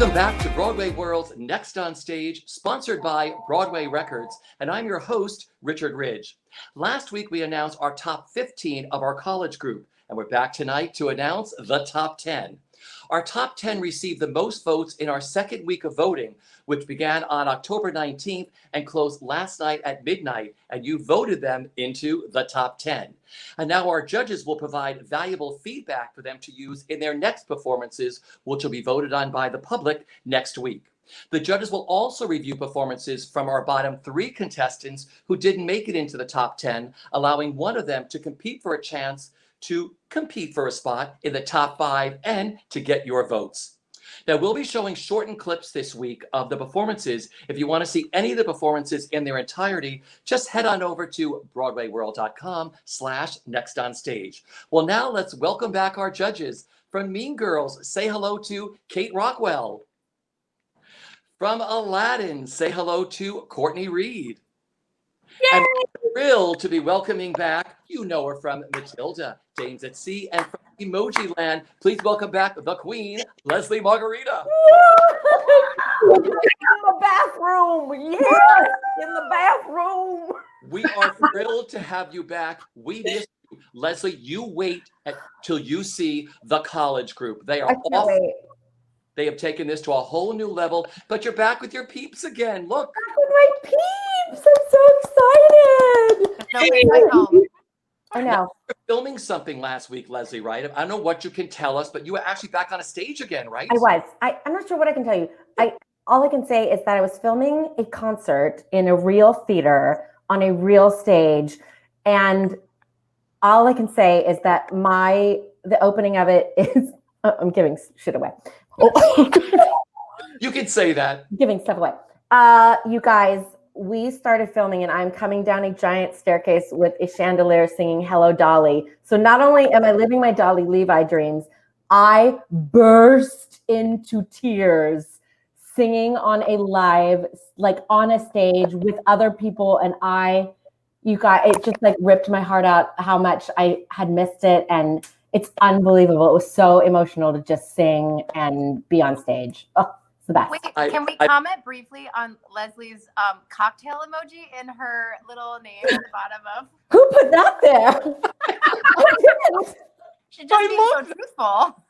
Welcome back to Broadway World's Next on Stage, sponsored by Broadway Records, and I'm your host, Richard Ridge. Last week, we announced our top 15 of our college group, and we're back tonight to announce the top 10. Our top 10 received the most votes in our second week of voting, which began on October 19th and closed last night at midnight, and you voted them into the top 10. And now our judges will provide valuable feedback for them to use in their next performances, which will be voted on by the public next week. The judges will also review performances from our bottom 3 contestants who didn't make it into the top 10, allowing one of them to compete for a chance to compete for a spot in the top 5 and to get your votes. Now, we'll be showing shortened clips this week of the performances. If you want to see any of the performances in their entirety, just head on over to BroadwayWorld.com/nextonstage. Well, now let's welcome back our judges. From Mean Girls, say hello to Kate Rockwell. From Aladdin, say hello to Courtney Reed. Yay! And we're thrilled to be welcoming back, you know her from Matilda, Dames at Sea, and from Emoji Land, please welcome back the Queen, Leslie Margarita. In the bathroom, yes, in the bathroom. We are thrilled to have you back. We miss you. Leslie, you wait till you see the college group. They are off. They have taken this to a whole new level, but you're back with your peeps again. Look. Back with my peeps. I'm so excited. No place like home. I know. Now, you were filming something last week, Leslie, right? I don't know what you can tell us, but you were actually back on a stage again, right? I was. I'm not sure what I can tell you. All I can say is that I was filming a concert in a real theater on a real stage, and all I can say is that the opening of it is. I'm giving shit away. You can say that. Giving stuff away. You guys, we started filming and I'm coming down a giant staircase with a chandelier singing Hello Dolly. So not only am I living my Dolly Levi dreams, I burst into tears singing on a live, like on a stage with other people. And you guys, it just like ripped my heart out how much I had missed it. And it's unbelievable. It was so emotional to just sing and be on stage. Oh, it's the best. Wait, can we comment briefly on Leslie's cocktail emoji in her little name at the bottom of? Who put that there? She's just being so truthful.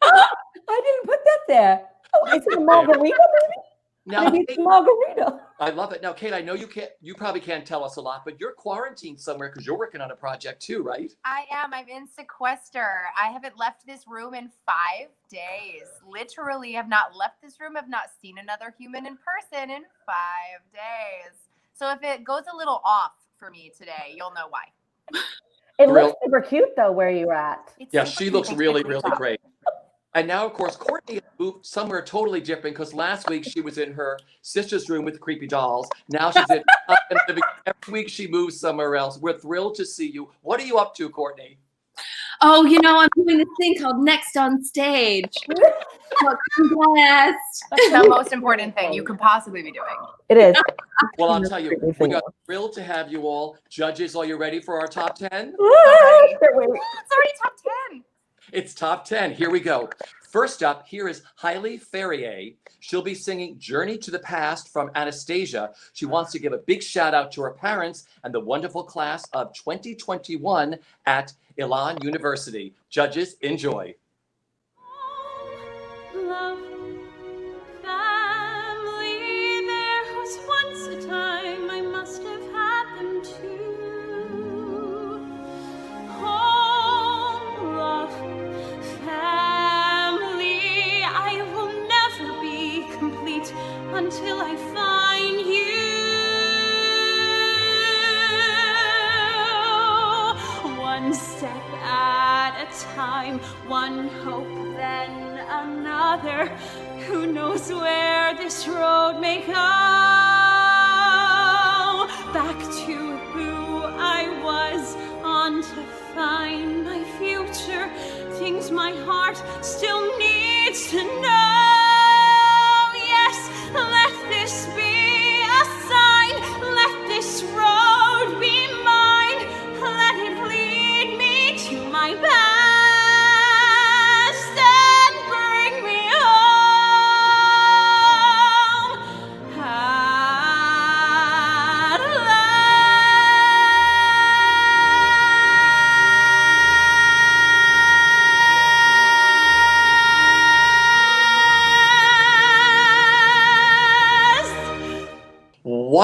I didn't put that there. Oh, is it a margarita, maybe? Now, maybe it's a margarita. I love it. Now, Kate, I know you probably can't tell us a lot, but you're quarantined somewhere because you're working on a project too, right? I am. I'm in sequester. I haven't left this room in 5 days. Literally have not left this room, have not seen another human in person in 5 days. So if it goes a little off for me today, you'll know why. It looks super cute though where you're at. Yeah, she looks really, really great. And now, of course, Courtney moved somewhere totally different because last week she was in her sister's room with the creepy dolls. Now she's in living. Every week she moves somewhere else. We're thrilled to see you. What are you up to, Courtney? Oh, I'm doing this thing called Next on Stage. That's the most important thing you could possibly be doing. It is. Well, I'll tell you, we are thrilled to have you all. Judges, are you ready for our top 10? It's already top 10. It's top 10. Here we go. First up, here is Hailey Ferrier. She'll be singing Journey to the Past from Anastasia. She wants to give a big shout out to her parents and the wonderful class of 2021 at Elon University. Judges, enjoy. Love, family, there was once a time I must have had them too. Home, love, family, I will never be complete until I find you. One step at a time, one hope, then another. Who knows where this road may go? Back to who I was, on to find my future. Things my heart still needs to know. Yes, let this be a sign. Let this road be mine. Let it lead me to my best and bring me home.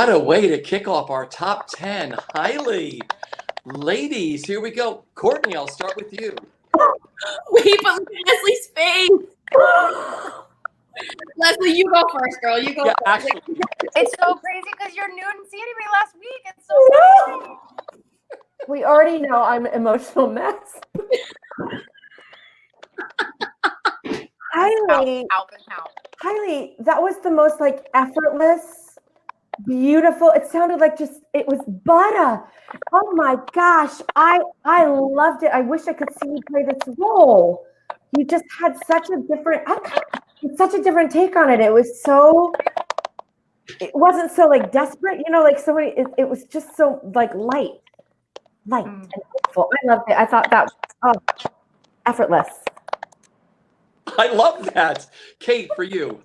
What a way to kick off our top 10. Hailey. Ladies, here we go. Courtney, I'll start with you. Wait, but look at Leslie's face. Leslie, you go first, girl. You go Yeah, first. actually, It's so crazy because you're new and didn't see anybody last week. It's so crazy. We already know I'm an emotional mess. Hailey, Out the count. Hailey, that was the most like effortless, beautiful. It sounded like just it was butter. Oh my gosh, I loved it. I wish I could see you play this role. You just had such a different, take on it. It was so. It wasn't so like desperate, like somebody. It was just so like light and hopeful. I loved it. I thought that effortless. I love that. Kate, for you.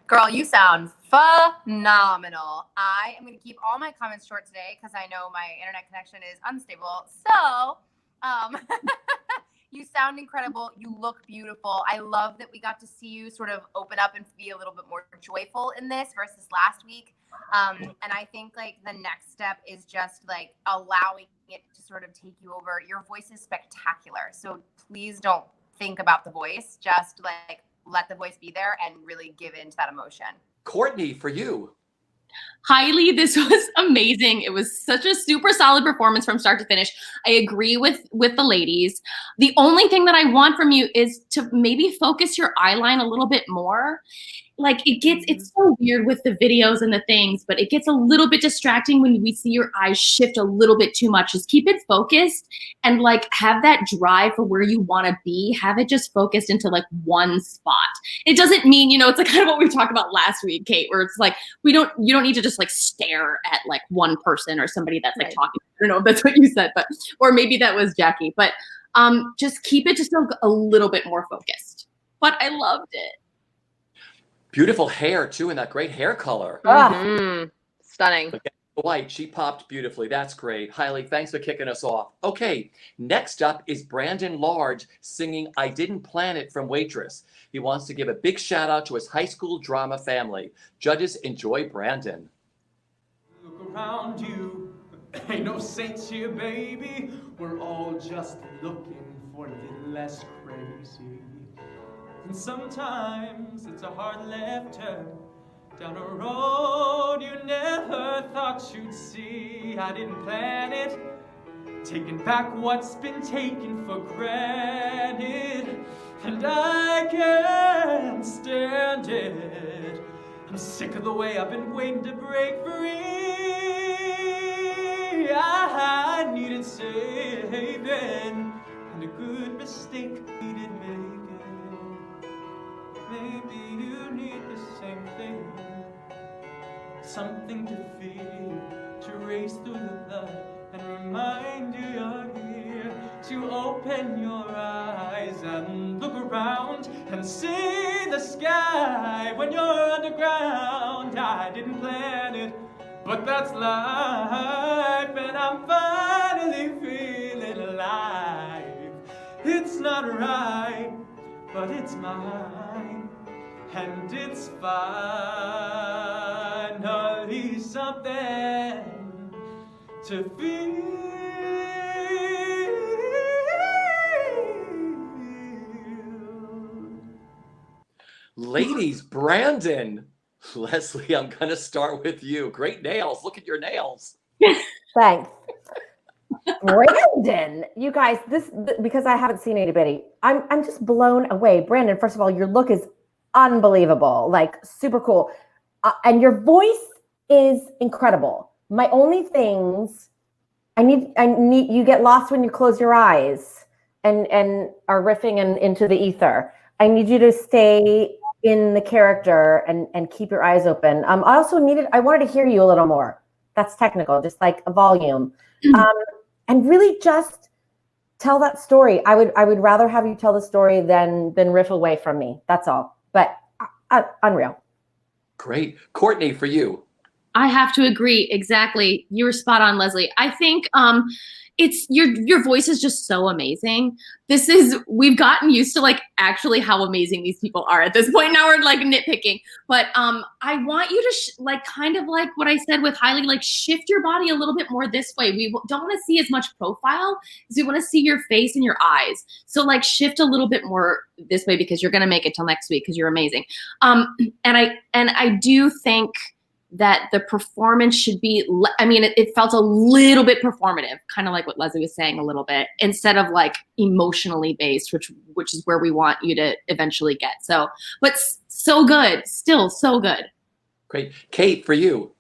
Girl, you sound phenomenal. I am going to keep all my comments short today because I know my internet connection is unstable. So, you sound incredible. You look beautiful. I love that we got to see you sort of open up and be a little bit more joyful in this versus last week. And I think like the next step is just like allowing it to sort of take you over. Your voice is spectacular. So please don't think about the voice. Just like let the voice be there and really give in to that emotion. Courtney, for you. Hailey, this was amazing. It was such a super solid performance from start to finish. I agree with the ladies. The only thing that I want from you is to maybe focus your eye line a little bit more. Like it's so weird with the videos and the things, but it gets a little bit distracting when we see your eyes shift a little bit too much. Just keep it focused and like have that drive for where you want to be. Have it just focused into like one spot. It doesn't mean, it's like kind of what we talked about last week, Kate, where it's like, you don't need to just like stare at like one person or somebody that's like talking. I don't know if that's what you said, or maybe that was Jackie, but just keep it just a little bit more focused. But I loved it. Beautiful hair, too, and that great hair color. Stunning. White, she popped beautifully. That's great. Hailey, thanks for kicking us off. Okay, next up is Brandon Large singing I Didn't Plan It from Waitress. He wants to give a big shout out to his high school drama family. Judges, enjoy Brandon. Look around you, ain't no saints here, baby. We're all just looking for a little less crazy. And sometimes it's a hard left turn down a road you never thought you'd see. I didn't plan it, taking back what's been taken for granted. And I can't stand it. I'm sick of the way I've been waiting to break free. I needed saving, and a good mistake needed making. Maybe you need the same thing. Something to feel, to race through the blood and remind you you're here. To open your eyes and look around and see the sky when you're underground. I didn't plan it, but that's life, and I'm finally feeling alive. It's not right, but it's mine, and it's finally something to feel. Ladies, Brandon. Leslie, I'm going to start with you. Great nails. Look at your nails. Thanks. Brandon, you guys, because I haven't seen anybody, I'm just blown away. Brandon, first of all, your look is unbelievable, like super cool. And your voice is incredible. My only things, I need you get lost when you close your eyes and are riffing into the ether. I need you to stay in the character and keep your eyes open. I wanted to hear you a little more. That's technical, just like a volume. And really just tell that story. I would rather have you tell the story than riff away from me. That's all. But unreal. Great. Courtney, for you. I have to agree. Exactly. You were spot on, Leslie. I think it's your voice is just so amazing. We've gotten used to like actually how amazing these people are at this point. Now we're like nitpicking, but I want you to like kind of like what I said with Hailey, like shift your body a little bit more this way. We don't want to see as much profile as we want to see your face and your eyes. So like shift a little bit more this way because you're gonna make it till next week because you're amazing. And I do think that the performance should be, it felt a little bit performative, kind of like what Leslie was saying a little bit, instead of like emotionally based, which is where we want you to eventually get. So, but so good, still so good. Great. Kate, for you.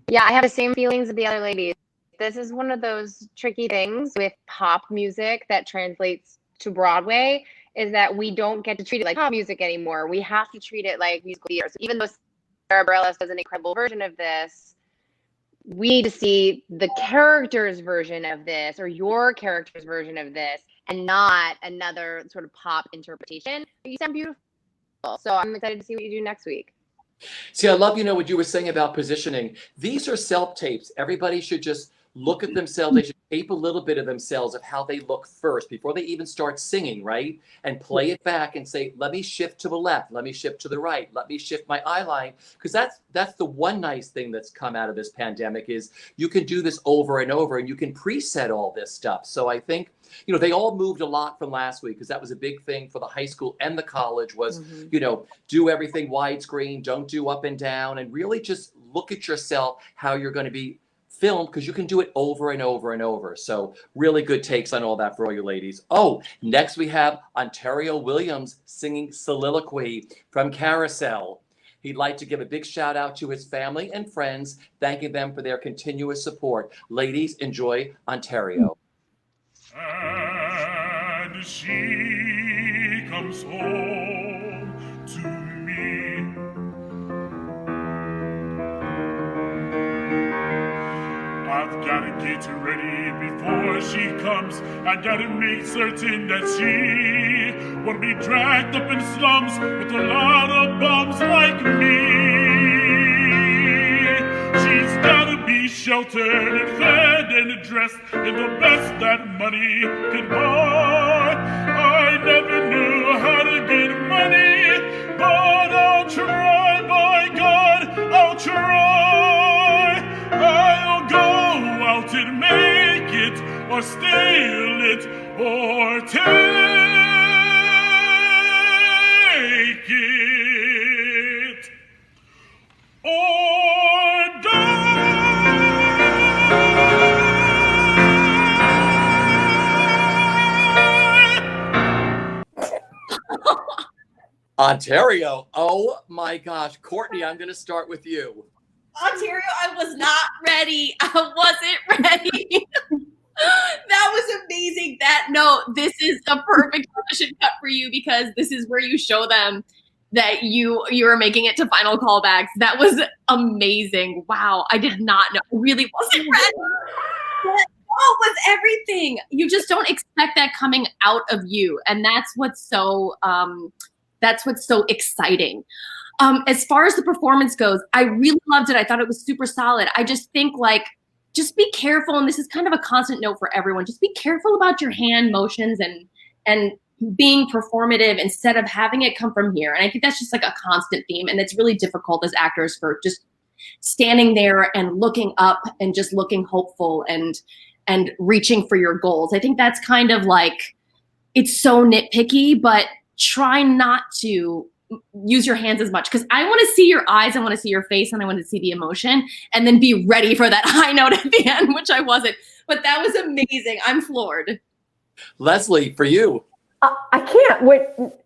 Yeah, I have the same feelings of the other ladies. This is one of those tricky things with pop music that translates to Broadway, is that we don't get to treat it like pop music anymore. We have to treat it like musical theater. So even though Sara Bareilles does an incredible version of this, we need to see the character's version of this, or your character's version of this, and not another sort of pop interpretation. You sound beautiful. So I'm excited to see what you do next week. See, I love, what you were saying about positioning. These are self-tapes. Everybody should just look at themselves. They should tape a little bit of themselves of how they look first before they even start singing, right? And play it back and say, let me shift to the left. Let me shift to the right. Let me shift my eye line. Because that's the one nice thing that's come out of this pandemic is you can do this over and over and you can preset all this stuff. So I think, they all moved a lot from last week because that was a big thing for the high school and the college was, do everything widescreen, don't do up and down, and really just look at yourself, how you're going to be filmed, because you can do it over and over and over. So really good takes on all that for all you ladies. Oh, next we have Ontario Williams singing Soliloquy from Carousel. He'd like to give a big shout out to his family and friends, thanking them for their continuous support. Ladies, enjoy Ontario. And she comes home to me. I've gotta get ready before she comes. I gotta make certain that she won't be dragged up in slums with a lot of bums like me. She's gotta be sheltered and fed and dressed in the best that money could buy. I never knew how to get money, but I'll try, by God, I'll try. I'll go out and make it, or steal it, or take it, or die. Ontario. Oh my gosh. Courtney, I'm going to start with you. Ontario, I was not ready. I wasn't ready. That was amazing. This is a perfect audition cut for you because this is where you show them that you are making it to final callbacks. That was amazing. Wow. I did not know. I really wasn't ready. It was everything. You just don't expect that coming out of you. And that's what's so exciting. As far as the performance goes, I really loved it. I thought it was super solid. I just think just be careful. And this is kind of a constant note for everyone. Just be careful about your hand motions and being performative instead of having it come from here. And I think that's just like a constant theme. And it's really difficult as actors for just standing there and looking up and just looking hopeful and reaching for your goals. I think that's kind of like, it's so nitpicky, but try not to use your hands as much because I want to see your eyes, I want to see your face, and I want to see the emotion, and then be ready for that high note at the end, which I wasn't. But that was amazing. I'm floored. Leslie, for you. I can't.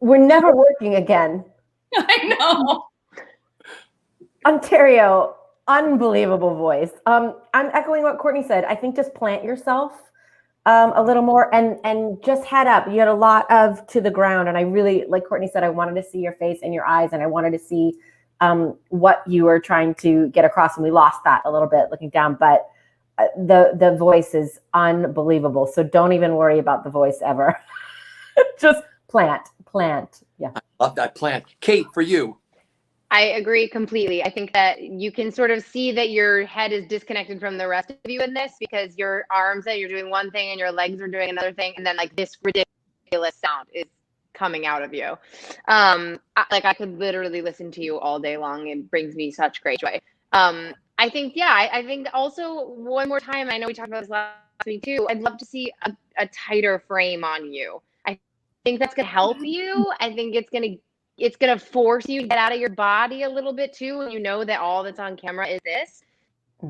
We're never working again. I know. Ontario, unbelievable voice. I'm echoing what Courtney said. I think just plant yourself a little more and just head up. You had a lot of to the ground, and I really, like Courtney said, I wanted to see your face and your eyes, and I wanted to see what you were trying to get across, and we lost that a little bit looking down, but the voice is unbelievable. So don't even worry about the voice ever. Just plant. Yeah. I love that plant. Kate, for you. I agree completely. I think that you can sort of see that your head is disconnected from the rest of you in this, because your arms that you're doing one thing and your legs are doing another thing, and then like this ridiculous sound is coming out of you. I could literally listen to you all day long. It brings me such great joy. I think, yeah, I think also one more time, I know we talked about this last week too, I'd love to see a tighter frame on you. I think that's gonna help you. I think it's gonna force you to get out of your body a little bit too, when you know that all that's on camera is this.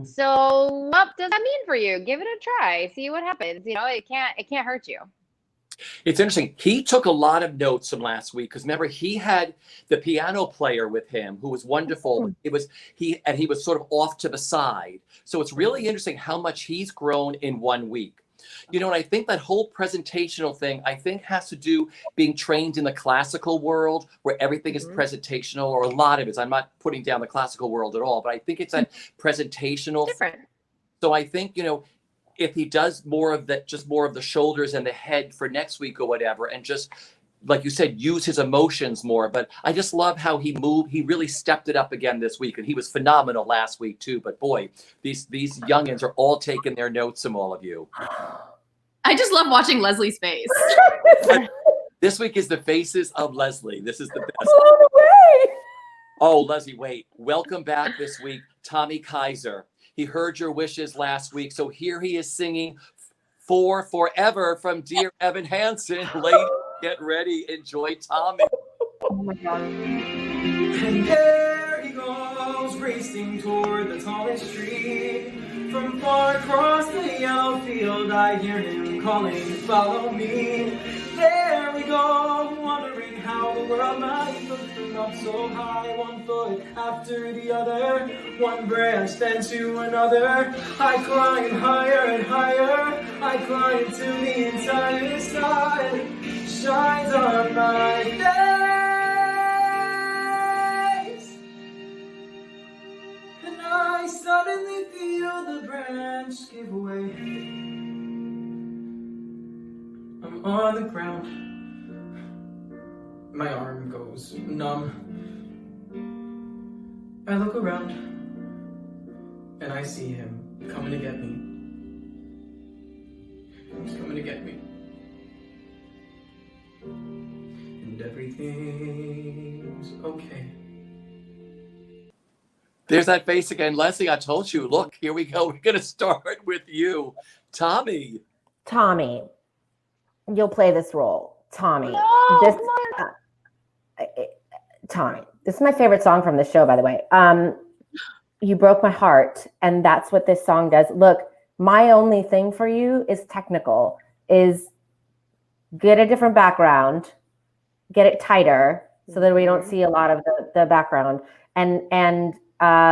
So what does that mean for you? Give it a try. See what happens. You know, it can't hurt you. It's interesting. He took a lot of notes from last week because remember he had the piano player with him who was wonderful. He was sort of off to the side. So it's really interesting how much he's grown in 1 week. You know, and I think that whole presentational thing, I think has to do being trained in the classical world where everything is presentational, or a lot of it. I'm not putting down the classical world at all, but I think it's that presentational. Different. So I think, you know, if he does more of that, just more of the shoulders and the head for next week or whatever, and just, like you said, use his emotions more. But I just love how he moved. He really stepped it up again this week, and he was phenomenal last week too. But boy, these youngins are all taking their notes from all of you. I just love watching Leslie's face. This week is the faces of Leslie. This is the best. Blown away. Oh, Leslie, wait. Welcome back this week, Tommy Kaiser. He heard your wishes last week, so here he is singing "For Forever" from Dear Evan Hansen. Ladies, get ready. Enjoy Tommy. Oh my God. And there he goes, racing toward the tallest tree. From far across the yellow field, I hear him calling, follow me. There we go, wondering how the world might look from up so high. One foot after the other, one branch then to another. I climb higher and higher, I climb till the entire sun shines on my face. And I suddenly feel the branch give away. I'm on the ground. My arm goes numb. I look around and I see him coming to get me. He's coming to get me. And everything's okay. There's that face again. Leslie, I told you, look, here we go. We're going to start with you. Tommy. Tommy, you'll play this role. Tommy. No, this, come Tommy. This is my favorite song from the show, by the way. You broke my heart, and that's what this song does. Look, my only thing for you is technical, is get a different background, get it tighter so that we don't see a lot of the background, and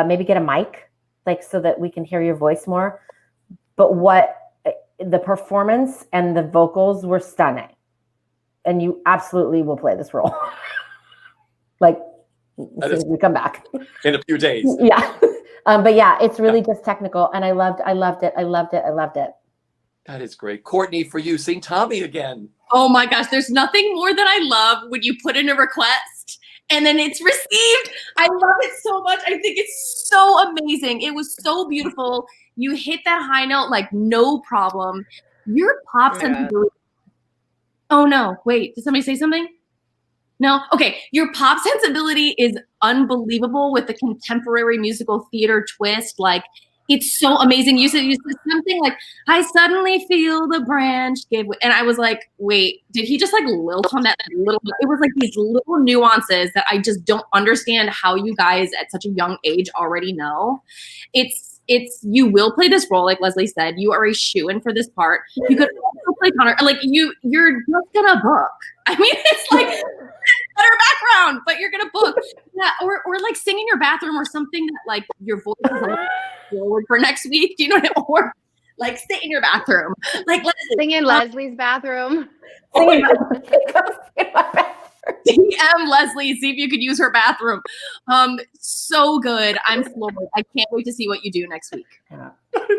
maybe get a mic, like so that we can hear your voice more. But the performance and the vocals were stunning, and you absolutely will play this role. Like as soon as we come back in a few days. Yeah. But yeah, it's really just technical, and I loved it. That is great. Courtney, for you, sing Tommy again. Oh my gosh, there's nothing more that I love when you put in a request and then it's received. I love it so much. I think it's so amazing. It was so beautiful. You hit that high note like no problem. Your pop sensibility. Oh no, wait, did somebody say something? No? Okay, your pop sensibility is unbelievable with the contemporary musical theater twist. Like, it's so amazing. You said something like, I suddenly feel the branch give, and I was like, wait, did he just like lilt on that little, it was like these little nuances that I just don't understand how you guys at such a young age already know. You will play this role, like Leslie said. You are a shoo-in for this part. You could also play Connor. Like you're just gonna book. I mean, it's like better background, but you're gonna book. Yeah, or like sing in your bathroom or something that like your voice is a little forward for next week. Do you know what I mean? Or like sit in your bathroom. Like let's sing in Leslie's bathroom. DM Leslie, see if you could use her bathroom. So good. I'm floored. I can't wait to see what you do next week. I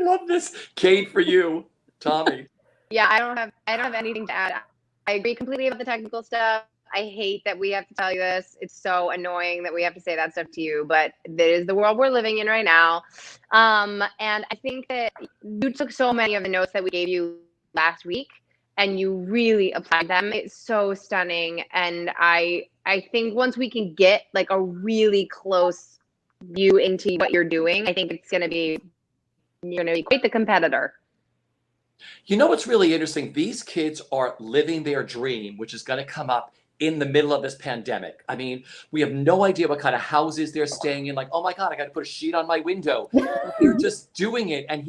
love this. Kate, for you, Tommy. Yeah, I don't have anything to add. I agree completely about the technical stuff. I hate that we have to tell you this. It's so annoying that we have to say that stuff to you, but it is the world we're living in right now. And I think that you took so many of the notes that we gave you last week and you really applied them. It's so stunning. And I think once we can get like a really close view into what you're doing, I think you're going to be quite the competitor. You know what's really interesting? These kids are living their dream, which is going to come up in the middle of this pandemic. I mean, we have no idea what kind of houses they're staying in. Like, oh my God, I got to put a sheet on my window. They're just doing it. And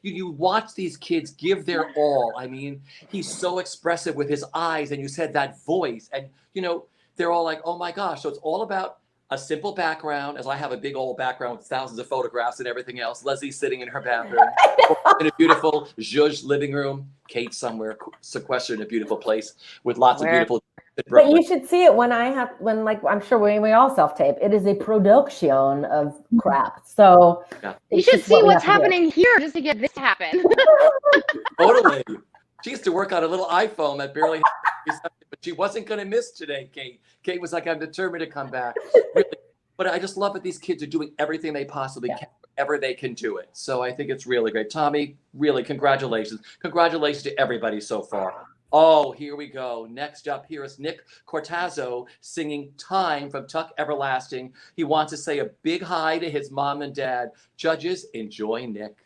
you watch these kids give their all. I mean, he's so expressive with his eyes, and you said that voice, and they're all like, oh my gosh. So it's all about a simple background, as I have a big old background with thousands of photographs and everything else. Leslie's sitting in her bathroom in a beautiful zhuzh living room. Kate somewhere sequestered in a beautiful place with lots of beautiful. But you should see it when I'm sure we all self-tape. It is a production of crap. So yeah. You should see what's happening here just to get this to happen. Totally. She used to work on a little iPhone that barely had, but she wasn't going to miss today, Kate. Kate was like, I'm determined to come back. Really. But I just love that these kids are doing everything they possibly can, wherever they can do it. So I think it's really great. Tommy, really, congratulations. Congratulations to everybody so far. Oh, here we go. Next up, here is Nick Cortazzo singing Time from Tuck Everlasting. He wants to say a big hi to his mom and dad. Judges, enjoy Nick.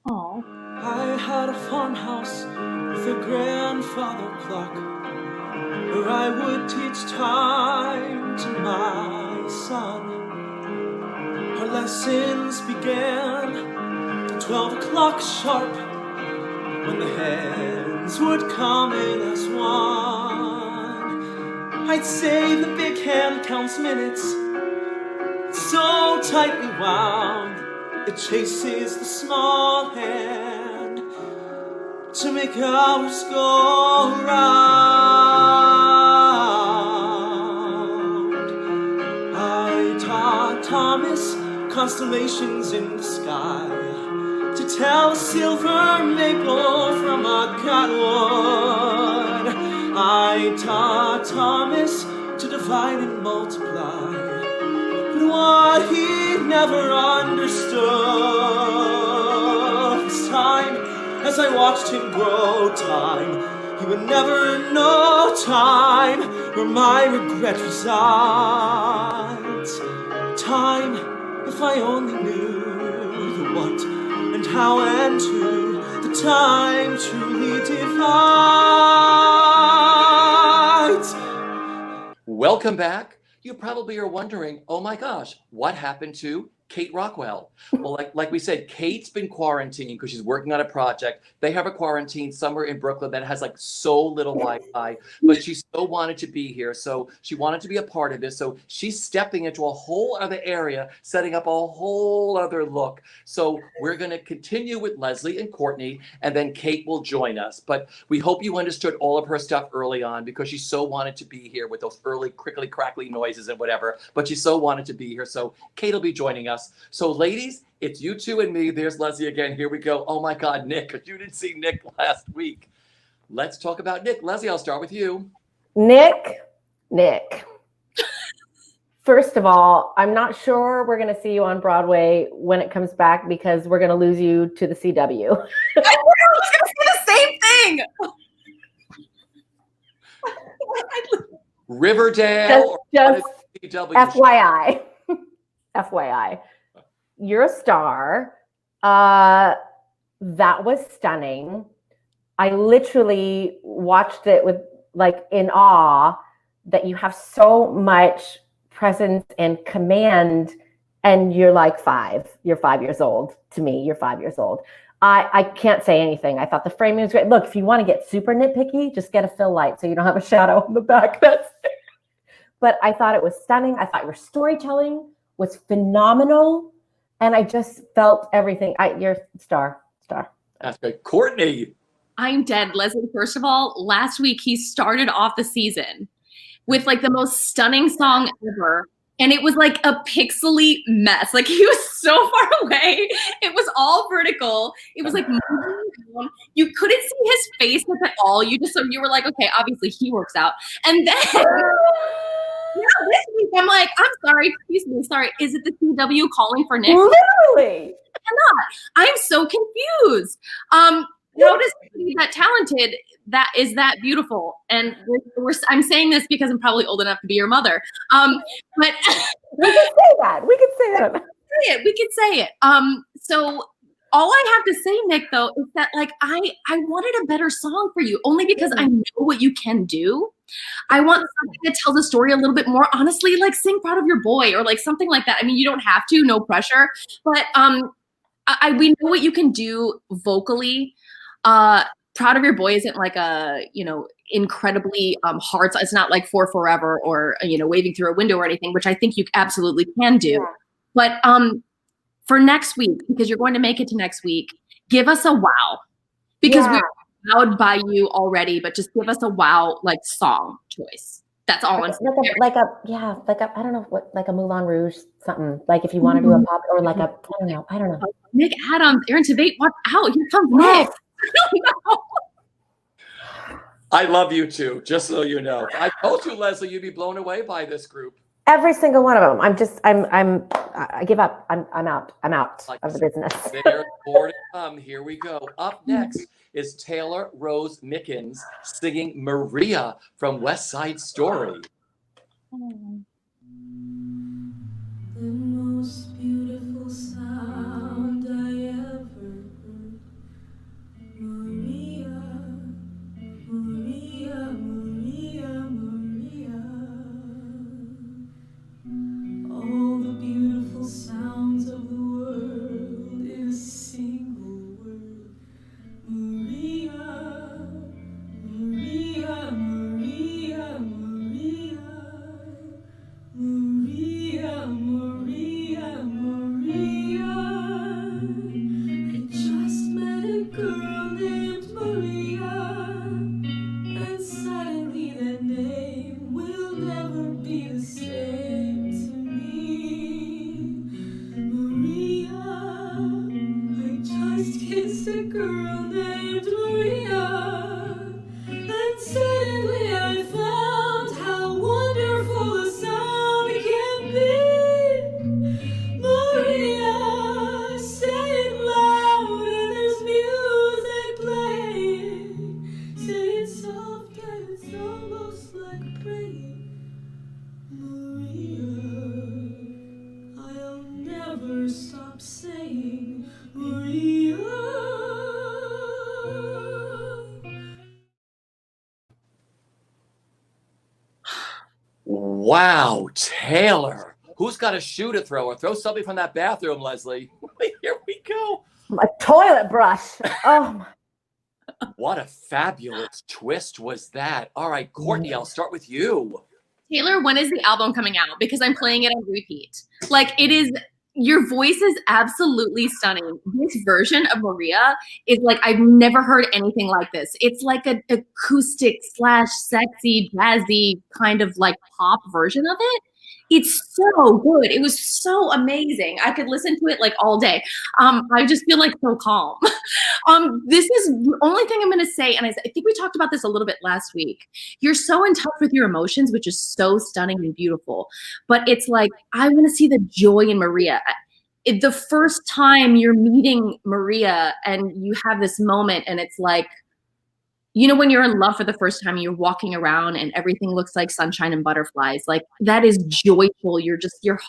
Aww. I had a farmhouse with a grandfather clock, where I would teach time to my son. Our lessons began at 12 o'clock sharp, when the hands would come in as one. I'd say the big hand counts minutes, so tightly wound, it chases the small hand to make hours go round. I taught Thomas constellations in the sky, to tell a silver maple from a cottonwood. I taught Thomas to divide and multiply, but what he never understood was time. As I watched him grow, time he would never know, time where my regret resides. Time, if I only knew the what and how and who, the time truly divides. Welcome back. You probably are wondering, oh my gosh, what happened to Kate Rockwell? Well, like we said, Kate's been quarantined because she's working on a project. They have a quarantine somewhere in Brooklyn that has like so little Wi-Fi, but she so wanted to be here. So she wanted to be a part of this. So she's stepping into a whole other area, setting up a whole other look. So we're going to continue with Leslie and Courtney, and then Kate will join us. But we hope you understood all of her stuff early on, because she so wanted to be here with those early crickly crackly noises and whatever, but she so wanted to be here. So Kate will be joining us. So ladies, it's you two and me. There's Leslie again. Here we go. Oh my God, Nick, you didn't see Nick last week. Let's talk about Nick. Leslie, I'll start with you. Nick. First of all, I'm not sure we're going to see you on Broadway when it comes back, because we're going to lose you to the CW. I was going to say the same thing. Riverdale. Just CW. FYI. You're a star. That was stunning. I literally watched it with in awe that you have so much presence and command, and you're like 5. You're 5 years old. To me, you're 5 years old. I can't say anything. I thought the framing was great. Look, if you want to get super nitpicky, just get a fill light so you don't have a shadow in the back. But I thought it was stunning. I thought your storytelling was phenomenal, and I just felt everything. You're star. That's good. Courtney. I'm dead. Leslie, first of all, last week he started off the season with the most stunning song ever. and it was like a pixely mess. Like he was so far away. It was all vertical. It was like moving down. You couldn't see his face at all. You were like, okay, obviously he works out. And then this week I'm like, I'm sorry, excuse me, sorry. Is it the CW calling for Nick? Literally. I'm so confused. How does he be that talented? That is that beautiful. And I'm saying this because I'm probably old enough to be your mother. But we could say that. We could say that. We could say it. So all I have to say, Nick, though, is that like I wanted a better song for you, only because I know what you can do. I want something that tells a story a little bit more honestly, like sing Proud of Your Boy or like something like that. I mean, you don't have to, no pressure. But we know what you can do vocally. Proud of Your Boy isn't like a, incredibly hard. It's not like For Forever or, Waving Through a Window or anything, which I think you absolutely can do. Yeah. But for next week, because you're going to make it to next week, give us a wow. Because we're wowed by you already, but just give us a wow, like song choice. That's all I'm saying. Like a I don't know what, like a Moulin Rouge, something. Like if you want to do a pop or like a, I don't know. Nick Adams, Aaron Tveit, watch out. Here comes Nick. I love you too, just so you know. I told you, Leslie, you'd be blown away by this group. Every single one of them. I give up. I'm out of the business. There's more to come. Here we go. Up next is Taylor Rose Mickens singing Maria from West Side Story. The most beautiful sound I ever heard. Maria, Maria, Maria, Maria. All the beautiful sounds of the world in a single word. Maria, Maria, Maria, Maria. Maria, Maria, Maria. I just met a girl named Maria, and suddenly that name will never be the same to me. Maria, I just kissed a girl named Maria, and suddenly I found how wonderful a sound can be. Maria, say it loud and there's music playing. Say it soft and it's almost like praying. Maria, I'll never stop saying Maria. Wow, Taylor. Who's got a shoe to throw? Or throw something from that bathroom, Leslie. Here we go. A toilet brush. Oh, what a fabulous twist was that. All right, Courtney, I'll start with you. Taylor, when is the album coming out? Because I'm playing it on repeat. Like it is, your voice is absolutely stunning. This version of Maria is like, I've never heard anything like this. It's like an acoustic / sexy, jazzy kind of like pop version of it. It's so good. It was so amazing. I could listen to it like all day. I just feel like so calm. This is the only thing I'm going to say. And I think we talked about this a little bit last week. You're so in touch with your emotions, which is so stunning and beautiful. But it's like, I want to see the joy in Maria. The first time you're meeting Maria and you have this moment and it's like, when you're in love for the first time, you're walking around and everything looks like sunshine and butterflies. Like that is joyful. Your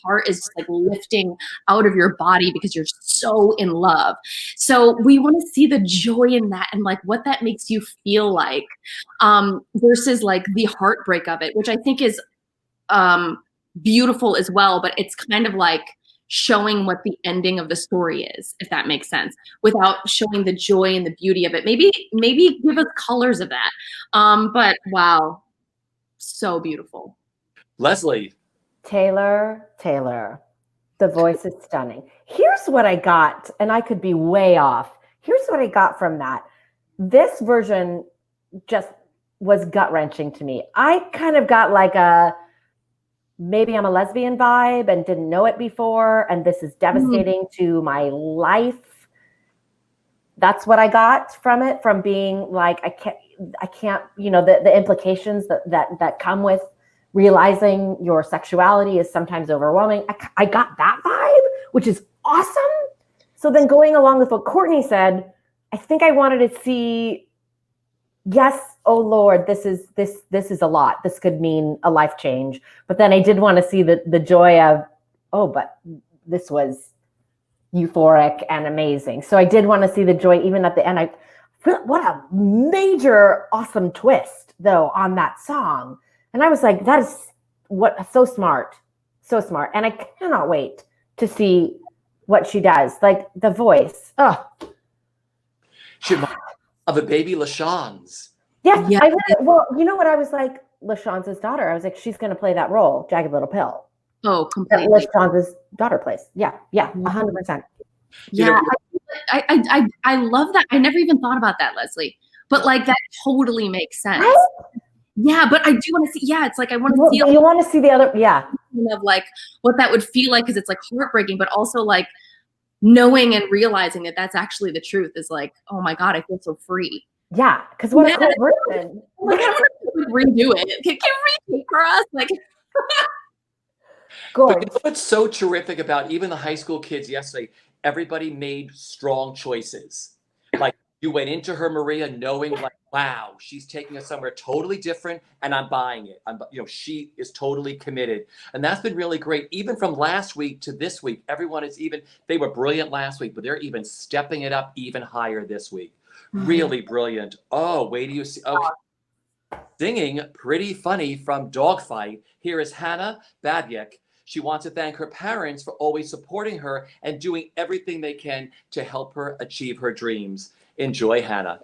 heart is just like lifting out of your body because you're so in love. So we want to see the joy in that and like what that makes you feel like, versus like the heartbreak of it, which I think is beautiful as well. But it's kind of like showing what the ending of the story is, if that makes sense, without showing the joy and the beauty of it. Maybe give us colors of that. But wow, so beautiful. Leslie. Taylor, the voice is stunning. Here's what I got, and I could be way off. Here's what I got from that. This version just was gut-wrenching to me. I kind of got like a maybe I'm a lesbian vibe and didn't know it before, and this is devastating to my life. That's what I got from it, from being like, I can't, you know, the implications that come with realizing your sexuality is sometimes overwhelming. I got that vibe, which is awesome. So then going along with what Courtney said, I think I wanted to see, yes, oh Lord, this is a lot. This could mean a life change. But then I did want to see the joy of, oh, but this was euphoric and amazing. So I did want to see the joy even at the end. What a major awesome twist though on that song. And I was like, that is so smart. So smart. And I cannot wait to see what she does. Like the voice. Oh. She reminds me of a baby LaChanze. Yeah. Well, you know what? I was like, LaChanze's daughter. I was like, she's going to play that role, Jagged Little Pill. Oh, That completely. LaChanze's daughter plays. Yeah, 100%. You know, Yeah, I love that. I never even thought about that, Leslie. But like that totally makes sense. Right? Yeah, but I do want to see. Yeah, it's like I want to Well, see you want to see the other, yeah. of like what that would feel like, because it's like heartbreaking, but also like knowing and realizing that that's actually the truth is like, oh my God, I feel so free. Yeah, because what a Yeah. cool person. Like I want to redo it. Can redo it for us? Like but you Good. know what's so terrific about even the high school kids yesterday? Everybody made strong choices. Like you went into her, Maria, knowing like, wow, she's taking us somewhere totally different, and I'm buying it. She is totally committed, and that's been really great. Even from last week to this week, everyone is even. They were brilliant last week, but they're even stepping it up even higher this week. Really brilliant. Oh, wait do you see? Okay. Singing Pretty Funny from Dogfight. Here is Hannah Babiak. She wants to thank her parents for always supporting her and doing everything they can to help her achieve her dreams. Enjoy, Hannah.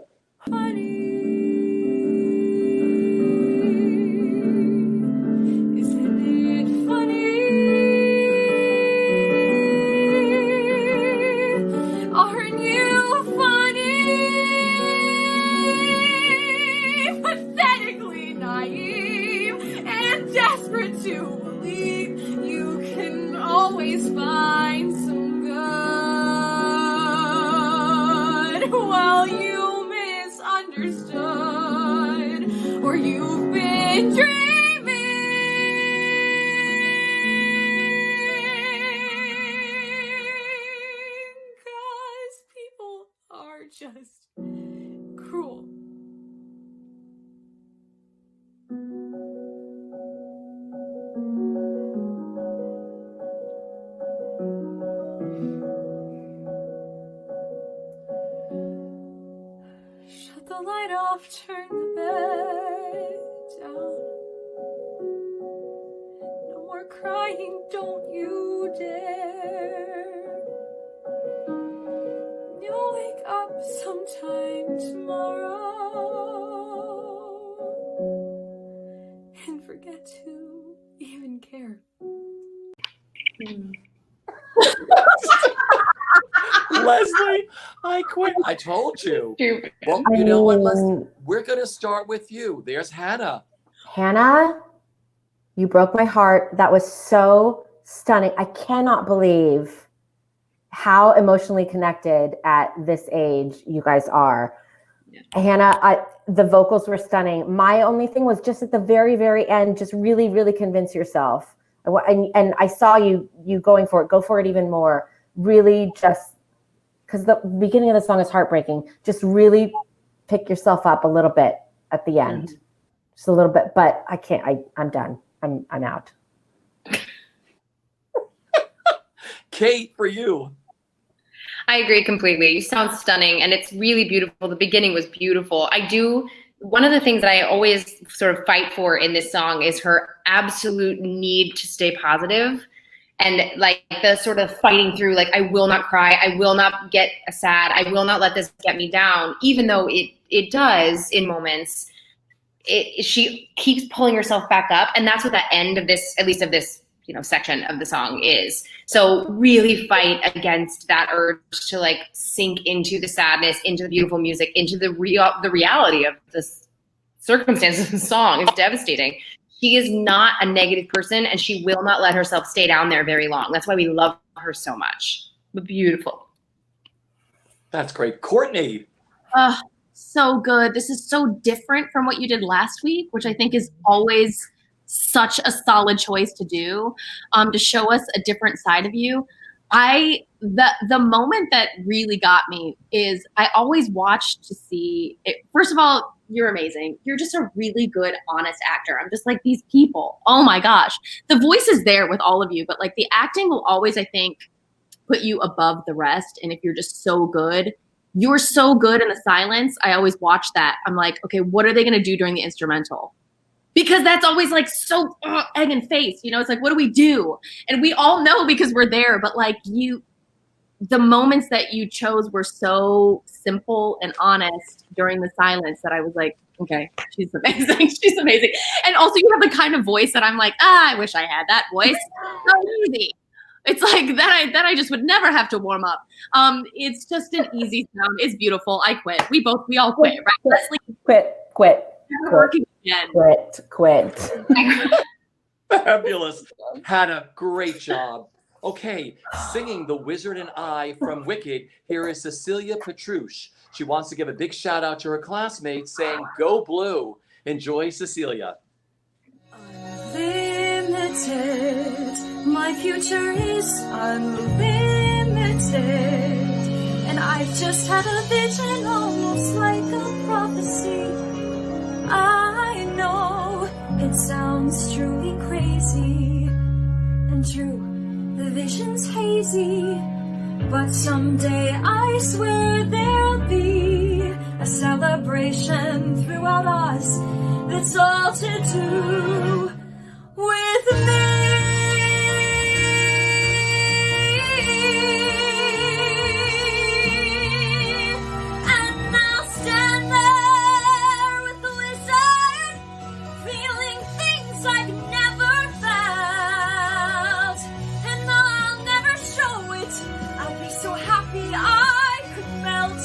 Isn't it funny? Aren't you funny? Pathetically naive and desperate to believe you can always find some good. Well, you misunderstood, or you've been dreaming. 'Cause people are just cruel. Shut the light off, turn the bed down. No more crying, don't you dare. You'll wake up sometime tomorrow and forget to even care. Leslie, I quit. I told you. Stupid. Well, I you know what, Leslie? mean, We're going to start with you. There's Hannah. Hannah, you broke my heart. That was so stunning. I cannot believe how emotionally connected at this age you guys are. Yeah. Hannah, the vocals were stunning. My only thing was just at the very, very end, just really, really convince yourself. And I saw you going for it. Go for it even more. Really just, because the beginning of the song is heartbreaking. Just really pick yourself up a little bit at the end. Just a little bit, but I can't, I'm done. I'm out. Kate, for you. I agree completely. You sound stunning, and it's really beautiful. The beginning was beautiful. One of the things that I always sort of fight for in this song is her absolute need to stay positive, and like the sort of fighting through, like, I will not cry, I will not get sad, I will not let this get me down, even though it does in moments. She keeps pulling herself back up, and that's what the end of this, at least of this, section of the song is. So really fight against that urge to like sink into the sadness, into the beautiful music, into the reality of the circumstances of the song. It's devastating. she is not a negative person, and she will not let herself stay down there very long. That's why we love her so much. But beautiful. That's great. Courtney. So good. This is so different from what you did last week, which I think is always such a solid choice to do, to show us a different side of you. The moment that really got me is I always watch to see it. First of all, you're amazing. You're just a really good, honest actor. I'm just like, these people, oh my gosh. The voice is there with all of you, but like the acting will always, I think, put you above the rest. And if you're just so good, you're so good in the silence. I always watch that. I'm like, okay, what are they going to do during the instrumental? Because that's always like so egg and face, you know, it's like, what do we do? And we all know because we're there, but like the moments that you chose were so simple and honest during the silence that I was like, okay, she's amazing. She's amazing. And also you have the kind of voice that I'm like, I wish I had that voice. So easy. It's like that I just would never have to warm up. It's just an easy sound. It's beautiful. I quit. We all quit, right? Leslie, Quit. never working again. Quit. Fabulous. Hannah, great job. Okay, singing The Wizard and I from Wicked, here is Cecilia Petrucci. She wants to give a big shout out to her classmates saying, go blue. Enjoy, Cecilia. Unlimited, my future is unlimited, and I've just had a vision almost like a prophecy. I know it sounds truly crazy and true. The vision's hazy, but someday I swear there'll be a celebration throughout us that's all to do with me. And I'll stand there with the wizard, feeling things I've never felt. And I'll never show it, I'll be so happy I could melt.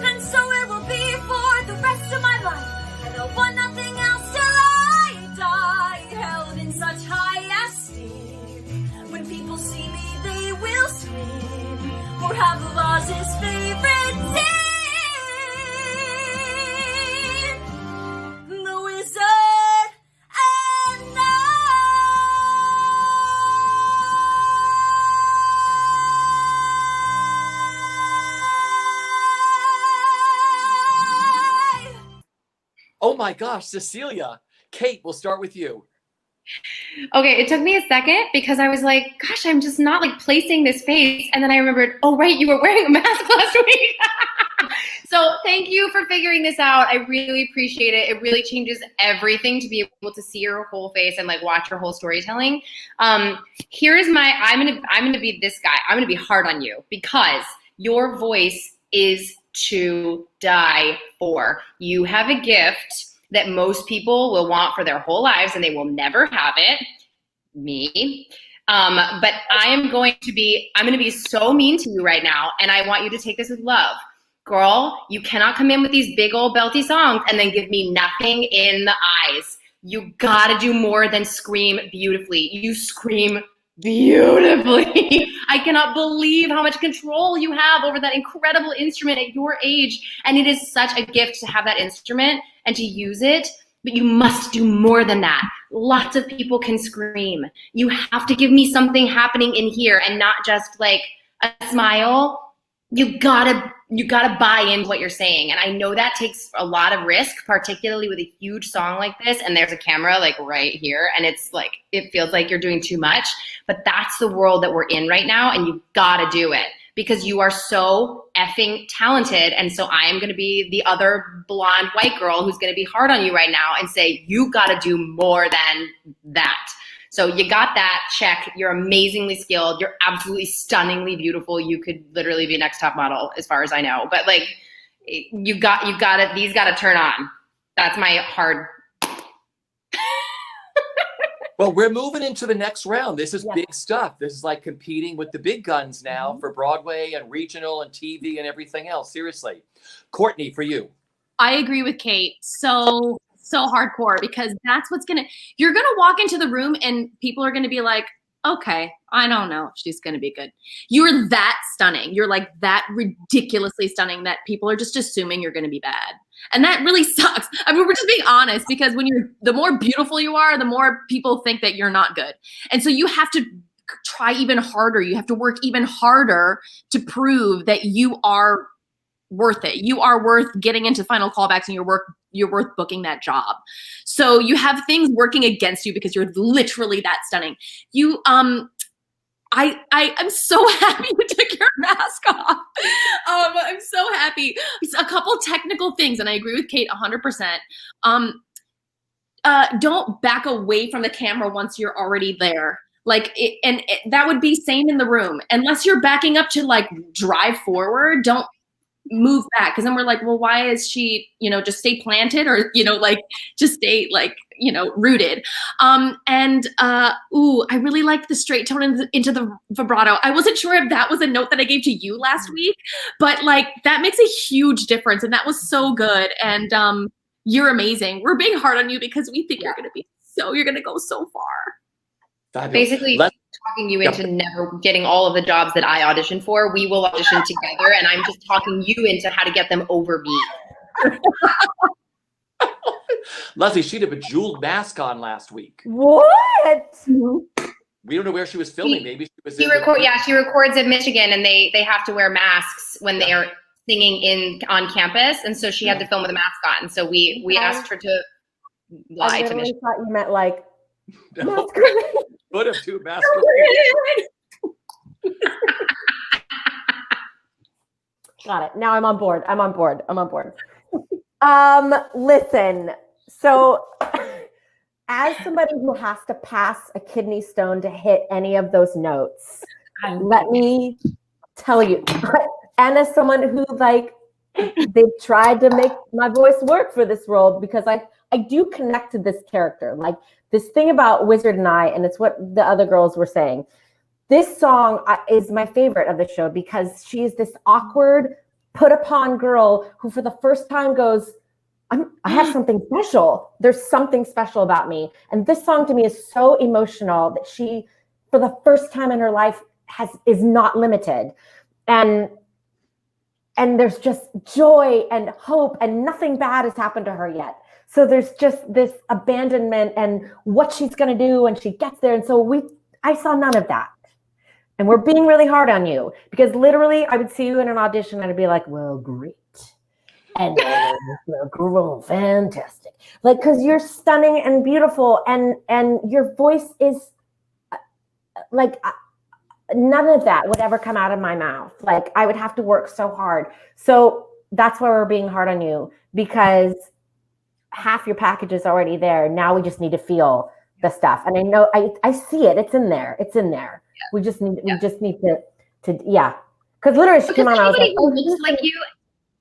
And so it will be for the rest of my life, and I'll want nothing else till I die, held in such high esteem. When people see me, they will scream, or have lost his favorite team. The wizard and I. Oh my gosh, Cecilia. Kate, we'll start with you. Okay, it took me a second because I was like, gosh, I'm just not like placing this face. And then I remembered, oh, right, you were wearing a mask last week. So thank you for figuring this out. I really appreciate it. It really changes everything to be able to see your whole face and like watch your whole storytelling. Here's my, I'm gonna be this guy. I'm gonna be hard on you because your voice is to die for. You have a gift that most people will want for their whole lives and they will never have it. Me. But I'm going to be so mean to you right now, and I want you to take this with love. Girl, you cannot come in with these big old belty songs and then give me nothing in the eyes. You gotta do more than scream beautifully. You scream beautifully. I cannot believe how much control you have over that incredible instrument at your age. And it is such a gift to have that instrument and to use it, but you must do more than that. Lots of people can scream. You have to give me something happening in here and not just like a smile. You gotta buy into what you're saying. And I know that takes a lot of risk, particularly with a huge song like this. And there's a camera like right here. And it's like, it feels like you're doing too much, but that's the world that we're in right now. And you gotta do it because you are so effing talented. And so I am going to be the other blonde white girl who's going to be hard on you right now and say, you gotta do more than that. So you got that, check. You're amazingly skilled. You're absolutely stunningly beautiful. You could literally be next top model as far as I know. But like, you got it. These got to turn on. That's my hard. Well, we're moving into the next round. This is big stuff. This is like competing with the big guns now for Broadway and regional and TV and everything else. Seriously. Courtney, for you. I agree with Kate. So so hardcore because that's what's you're gonna walk into the room and people are gonna be like, okay, I don't know if she's gonna be good. You're that stunning. You're like that ridiculously stunning that people are just assuming you're gonna be bad. And that really sucks. I mean, we're just being honest because the more beautiful you are, the more people think that you're not good. And so you have to try even harder. You have to work even harder to prove that you are worth it. You are worth getting into final callbacks and you're worth booking that job. So you have things working against you because you're literally that stunning. You, I'm so happy you took your mask off. I'm so happy. It's a couple technical things, and I agree with Kate 100%. Don't back away from the camera once you're already there. That would be same in the room. Unless you're backing up to like drive forward, don't move back, because then we're like, well, why is she, just stay planted, or just stay rooted. I really like the straight tone into the vibrato. I wasn't sure if that was a note that I gave to you last week, but that makes a huge difference, and that was so good. And you're amazing. We're being hard on you because we think you're gonna go so far. Fabulous. Basically, talking you into never getting all of the jobs that I auditioned for. We will audition together, and I'm just talking you into how to get them over me. Leslie, she had a bejeweled mask on last week. What? We don't know where she was filming. Maybe she was. She records in Michigan, and they have to wear masks when they are singing on campus, and so she had to film with a mask on. And so we asked her to lie to Michigan. I thought you meant like. No. Put him to masquerade. Got it. Now I'm on board. Listen. So, as somebody who has to pass a kidney stone to hit any of those notes, let me tell you, and as someone who they've tried to make my voice work for this role, because I do connect to this character. This thing about Wizard and I, and it's what the other girls were saying. This song is my favorite of the show because she is this awkward, put upon girl who for the first time goes, I have something special. There's something special about me. And this song to me is so emotional that she, for the first time in her life, is not limited. And there's just joy and hope, and nothing bad has happened to her yet. So there's just this abandonment and what she's going to do when she gets there. And so I saw none of that. And we're being really hard on you because literally I would see you in an audition and I'd be like, well, great. And well, fantastic. Because you're stunning and beautiful, and your voice is none of that would ever come out of my mouth. I would have to work so hard. So that's why we're being hard on you, because half your package is already there. Now we just need to feel the stuff. And I know I see it. It's in there. Yeah. We just need to Because literally she came on, I was like,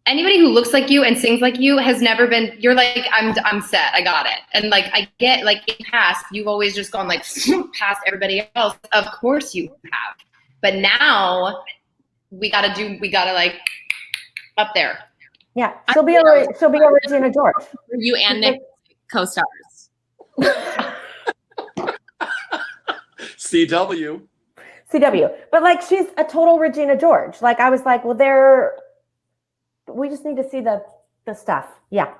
anybody who looks like you and sings like you has never been, you're like, I'm set. I got it. And I get in the past, you've always just gone past everybody else. Of course you have. But now we gotta up there. Yeah, she'll be a Regina George. You and Nick co-stars. CW. But she's a total Regina George. I was like, well, we just need to see the stuff. Yeah.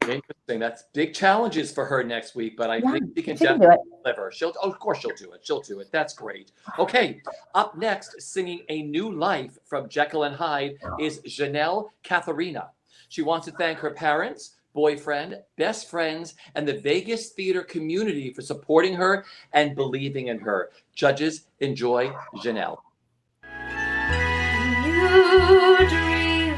Interesting. That's big challenges for her next week, but I think she can do definitely it. deliver. Of course she'll do it. She'll do it. That's great. Okay. Up next, singing A New Life from Jekyll and Hyde is Janelle Katharina. She wants to thank her parents, boyfriend, best friends, and the Vegas theater community for supporting her and believing in her. Judges, enjoy Janelle. You dream,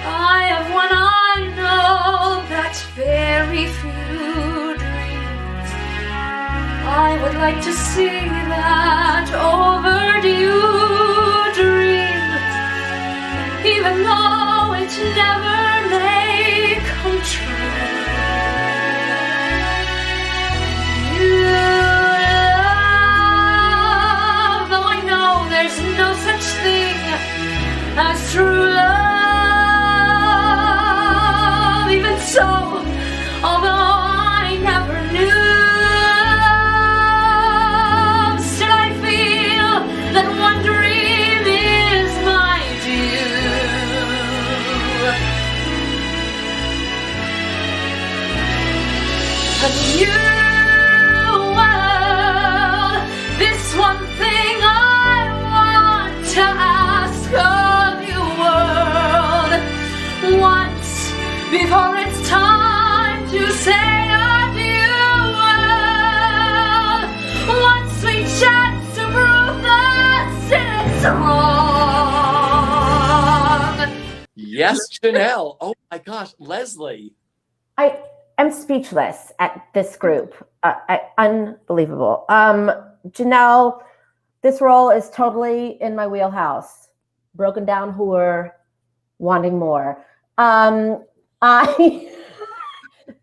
I have one I know that's very few dreams. I would like to see that overdue dream, even though it never may come true. Though I know there's no such thing as true love, even so you, world. This one thing I want to ask of you, world. Once before it's time to say adieu, world. One sweet chance to prove that it's wrong. Yes, Janelle. Oh my gosh, Leslie. I am speechless at this group. Unbelievable. Janelle, this role is totally in my wheelhouse. Broken down whore, wanting more. I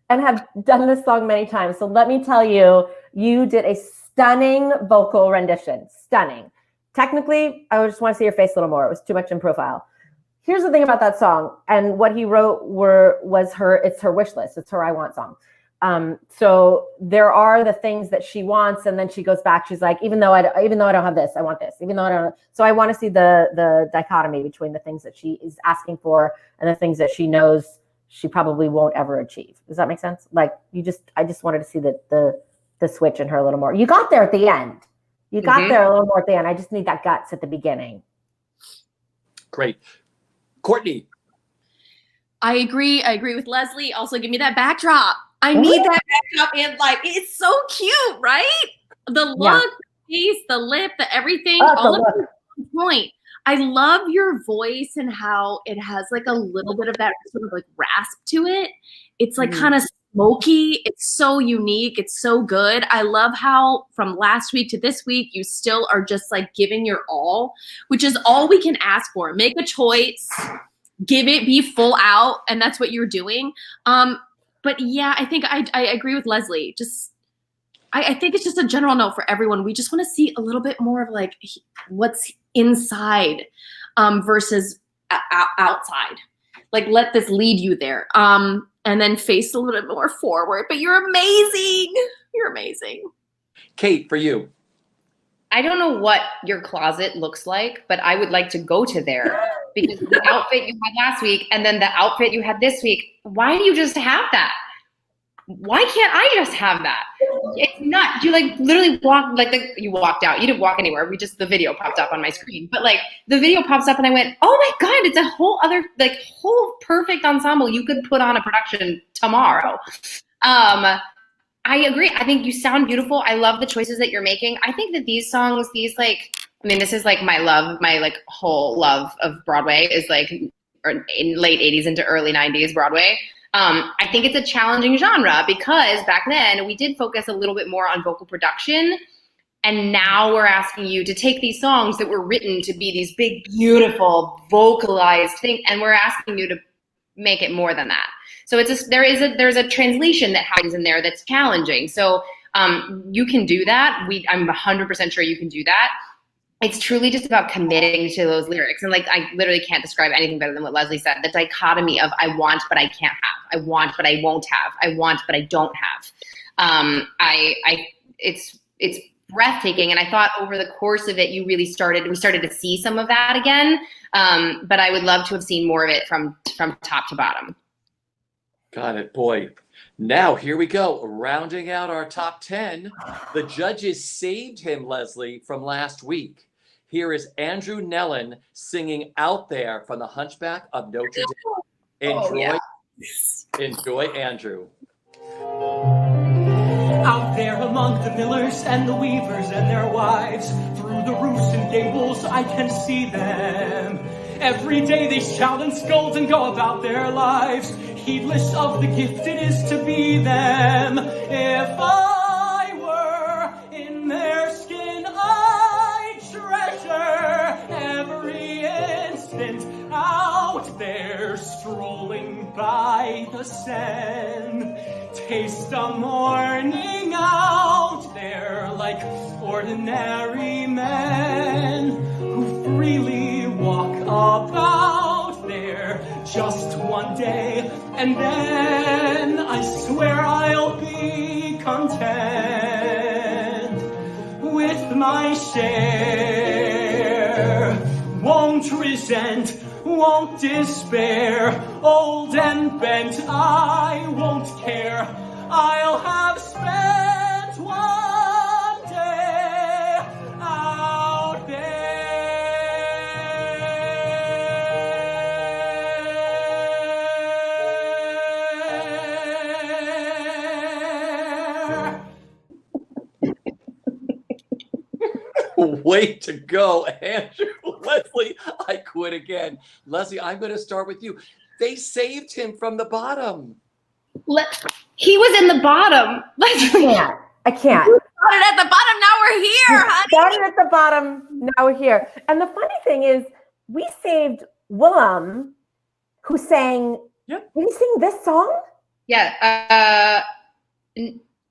and have done this song many times. So let me tell you, you did a stunning vocal rendition. Stunning. Technically, I just want to see your face a little more. It was too much in profile. Here's the thing about that song, and what he wrote was it's her wish list. It's her I want song. So there are the things that she wants, and then she goes back. She's like, even though I don't have this, I want this. Even though I don't. So I want to see the dichotomy between the things that she is asking for and the things that she knows she probably won't ever achieve. Does that make sense? Like I just wanted to see the switch in her a little more. You got there at the end. You got there a little more at the end. I just need that guts at the beginning. Great. Courtney. I agree with Leslie. Also, give me that backdrop. I need that backdrop, and like it's so cute, right? The look, the face, the lip, the everything, all of it on point. I love your voice and how it has like a little bit of that sort of like rasp to it. It's like kind of smoky. It's so unique. It's so good. I love how from last week to this week, you still are just like giving your all, which is all we can ask for. Make a choice, give it, be full out. And that's what you're doing. But yeah, I think I agree with Leslie. I think it's just a general note for everyone. We just want to see a little bit more of like what's inside versus outside. Like let this lead you there. And then face a little bit more forward. But you're amazing. You're amazing. Kate, for you. I don't know what your closet looks like, but I would like to go to there because the outfit you had last week and then the outfit you had this week, why do you just have that? Why can't I just have that? It's not, you like literally walked, like you walked out. You didn't walk anywhere. The video popped up on my screen. But like the video pops up and I went, oh my God, it's a whole other, like whole perfect ensemble you could put on a production tomorrow. I agree. I think you sound beautiful. I love the choices that you're making. I think that these songs, this is like my like whole love of Broadway is like in late 80s into early 90s Broadway. I think it's a challenging genre because back then we did focus a little bit more on vocal production. And now we're asking you to take these songs that were written to be these big, beautiful, vocalized things. And we're asking you to make it more than that. So there's a translation that happens in there that's challenging. So you can do that. I'm 100% sure you can do that. It's truly just about committing to those lyrics. And like, I literally can't describe anything better than what Leslie said. The dichotomy of I want, but I can't have. I want, but I won't have. I want, but I don't have. It's breathtaking. And I thought over the course of it, we started to see some of that again. But I would love to have seen more of it from top to bottom. Got it, boy. Now, here we go. Rounding out our top 10. The judges saved him, Leslie, from last week. Here is Andrew Nellen singing Out There from The Hunchback of Notre Dame. Enjoy, Andrew. Out there among the millers and the weavers and their wives, through the roofs and gables I can see them. Every day they shout and scold and go about their lives, heedless of the gift it is to be them. If I were in their skin, I'd treasure every instant out there, strolling by the Seine. Taste the morning out there like ordinary men who freely walk about there just one day, and then I swear I'll be content with my share. Won't resent, won't despair, old and bent I won't care. I'll have spent one day out there. Way to go, Andrew. Leslie, I quit again. Leslie, I'm going to start with you. They saved him from the bottom. He was in the bottom. I can't. Started at the bottom, now we're here, honey. Started at the bottom, now we're here. And the funny thing is, we saved Willem, who sang. Yep. Did he sing this song? Yeah.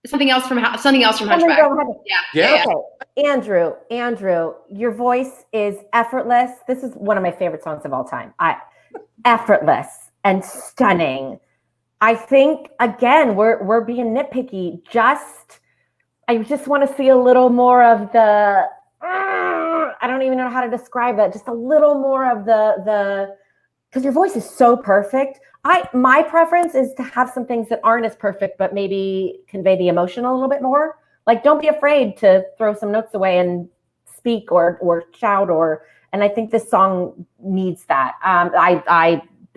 Something else from Hunchback. Yeah. Okay, Andrew, your voice is effortless. This is one of my favorite songs of all time. Effortless and stunning. I think again we're being nitpicky. I just want to see a little more of the. I don't even know how to describe that. Just a little more of the because your voice is so perfect. My preference is to have some things that aren't as perfect, but maybe convey the emotion a little bit more. Like, don't be afraid to throw some notes away and speak or shout and I think this song needs that.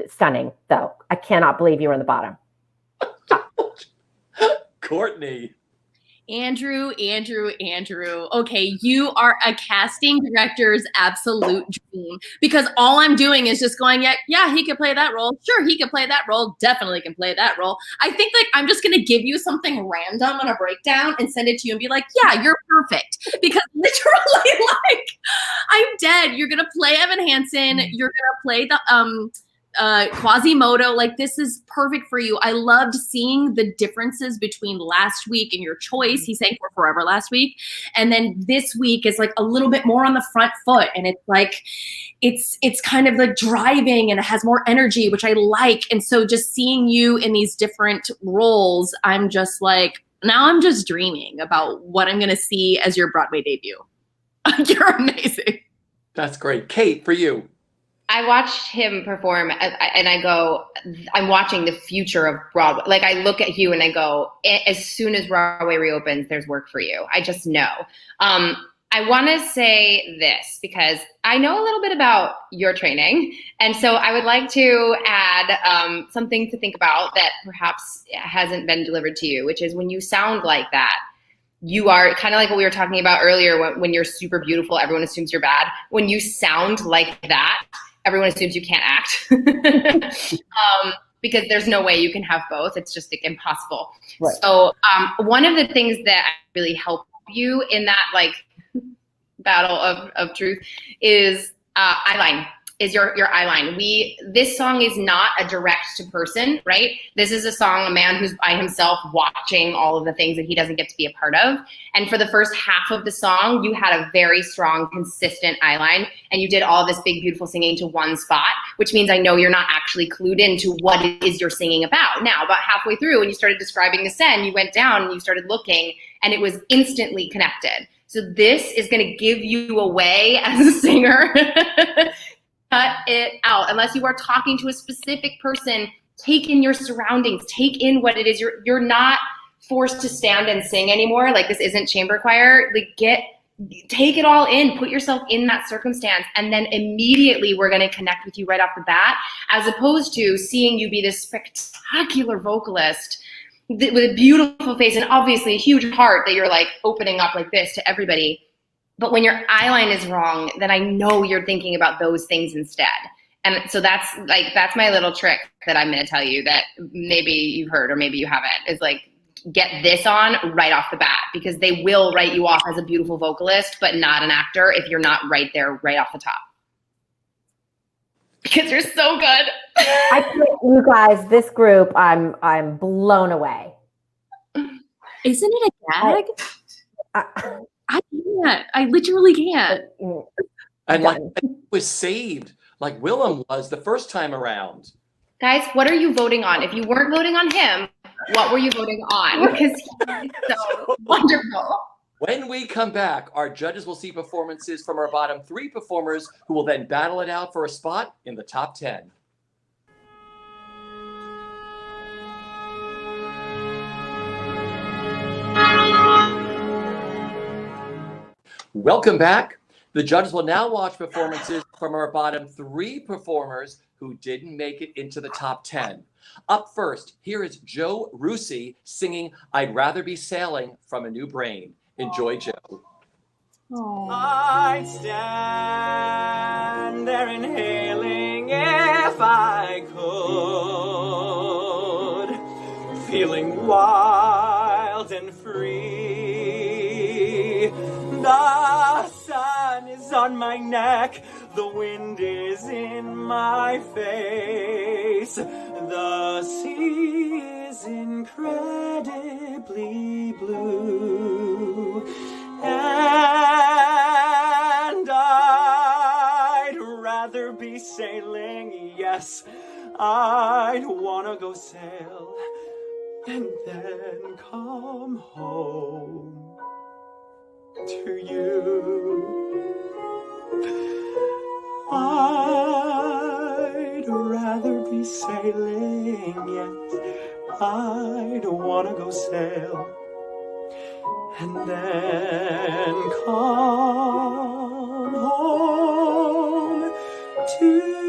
Stunning though. I cannot believe you were in the bottom. Courtney. Andrew. Okay, you are a casting director's absolute dream because all I'm doing is just going, yeah, he could play that role. Sure, he could play that role. Definitely can play that role. I think like I'm just gonna give you something random on a breakdown and send it to you and be like, yeah, you're perfect. Because literally, like, I'm dead. You're gonna play Evan Hansen. You're gonna play the Quasimodo. Like, this is perfect for you. I loved seeing the differences between last week and your choice. He sang For Forever last week, and then this week is like a little bit more on the front foot, and it's like it's kind of like driving and it has more energy, which I like. And so just seeing you in these different roles, I'm just like, now I'm just dreaming about what I'm gonna see as your Broadway debut. You're amazing. That's great. Kate, for you. I watched him perform and I go, I'm watching the future of Broadway. Like, I look at you and I go, as soon as Broadway reopens, there's work for you. I just know. I want to say this because I know a little bit about your training. And so I would like to add something to think about that perhaps hasn't been delivered to you, which is when you sound like that, you are kind of like what we were talking about earlier. When you're super beautiful, everyone assumes you're bad. When you sound like that, everyone assumes you can't act. Because there's no way you can have both. It's just like impossible. Right. So one of the things that really help you in that like battle of truth is eyeline. Is your eyeline. This song is not a direct to person, right? This is a song, a man who's by himself watching all of the things that he doesn't get to be a part of. And for the first half of the song, you had a very strong, consistent eyeline, and you did all this big, beautiful singing to one spot, which means I know you're not actually clued into what it is you're singing about. Now, about halfway through, when you started describing the Seine, you went down and you started looking, and it was instantly connected. So this is going to give you away as a singer. Cut it out. Unless you are talking to a specific person, take in your surroundings, take in what it is. You're not forced to stand and sing anymore. Like, this isn't chamber choir. Like, take it all in, put yourself in that circumstance, and then immediately we're going to connect with you right off the bat, as opposed to seeing you be this spectacular vocalist with a beautiful face and obviously a huge heart that you're like opening up like this to everybody. But when your eyeline is wrong, then I know you're thinking about those things instead. And so that's my little trick that I'm going to tell you that maybe you've heard or maybe you haven't, is like, get this on right off the bat, because they will write you off as a beautiful vocalist, but not an actor if you're not right there, right off the top. Because you're so good. You guys, this group, I'm blown away. Isn't it a gag? I can't. I literally can't. And like, it was saved, like Willem was the first time around. Guys, what are you voting on? If you weren't voting on him, what were you voting on? Because he's so wonderful. When we come back, our judges will see performances from our bottom 3 performers, who will then battle it out for a spot in the top 10. Welcome back. The judges will now watch performances from our bottom 3 performers who didn't make it into the top 10. Up first, here is Joe Rusi singing I'd Rather Be Sailing from A New Brain. Enjoy, Joe. I'd stand there inhaling if I could, feeling wild and free. The sun is on my neck, the wind is in my face, the sea is incredibly blue, and I'd rather be sailing, yes, I'd wanna go sail and then come home to you. I'd rather be sailing, yes, I'd wanna go sail and then come home to you.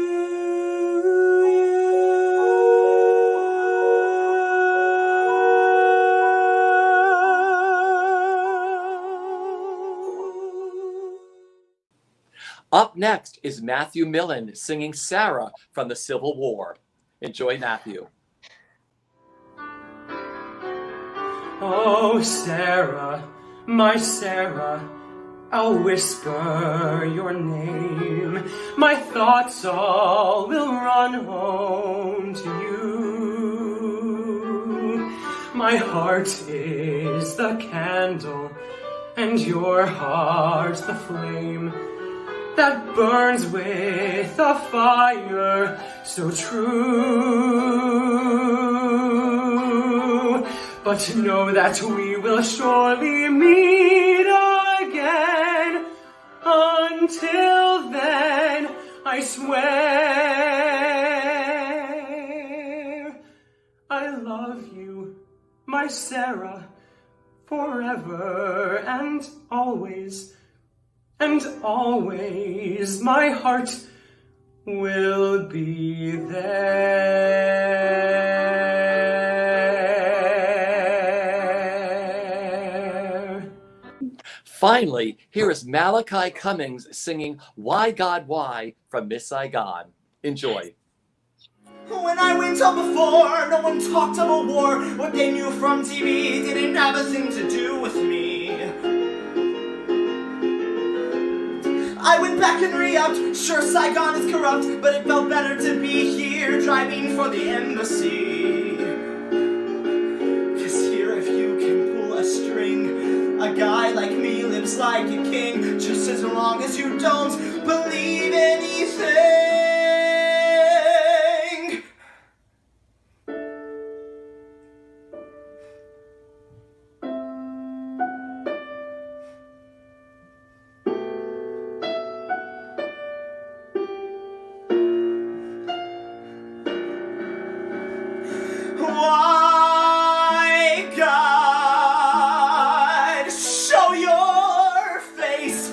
Up next is Matthew Millen singing Sarah from the Civil War. Enjoy, Matthew. Oh, Sarah, my Sarah, I'll whisper your name. My thoughts all will run home to you. My heart is the candle, and your heart the flame that burns with a fire so true. But know that we will surely meet again. Until then, I swear I love you, my Sarah, forever and always. And always my heart will be there. Finally, here is Malachi Cummings singing Why God Why from Miss Saigon. Enjoy. When I went up before, no one talked of a war. What they knew from TV didn't have a thing to do with me. I went back and re-upped, sure Saigon is corrupt, but it felt better to be here, driving for the embassy. 'Cause here if you can pull a string, a guy like me lives like a king, just as long as you don't believe anything. Why, God, show your face?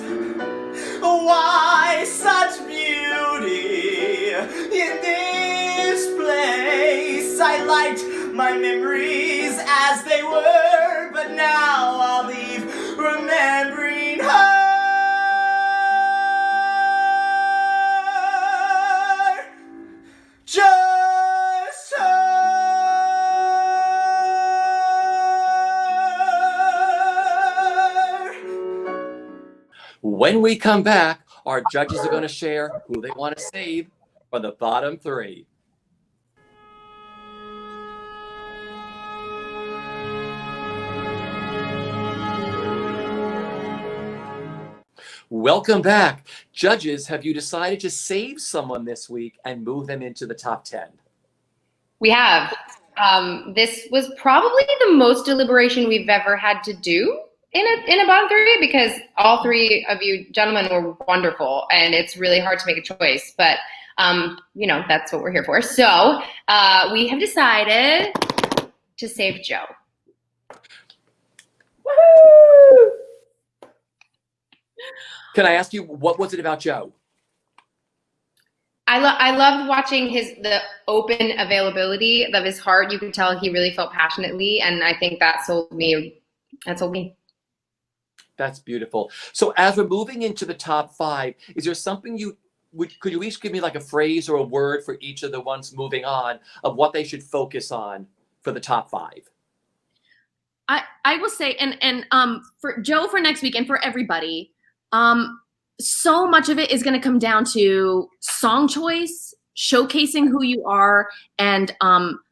Why such beauty in this place? I liked my memories as they were, but now I'll leave remembering her. Just her. When we come back, our judges are going to share who they want to save from the bottom 3. Welcome back. Judges, have you decided to save someone this week and move them into the top 10? We have. This was probably the most deliberation we've ever had to do in a bottom 3, because all 3 of you gentlemen were wonderful, and it's really hard to make a choice. But you know, that's what we're here for. So we have decided to save Joe. Woohoo! Can I ask you, what was it about Joe? I loved watching the open availability of his heart. You could tell he really felt passionately, and I think that sold me. That sold me. That's beautiful. So as we're moving into the top 5, is there something could you each give me like a phrase or a word for each of the ones moving on of what they should focus on for the top 5? I will say, and for Joe for next week and for everybody, so much of it is going to come down to song choice, showcasing who you are, and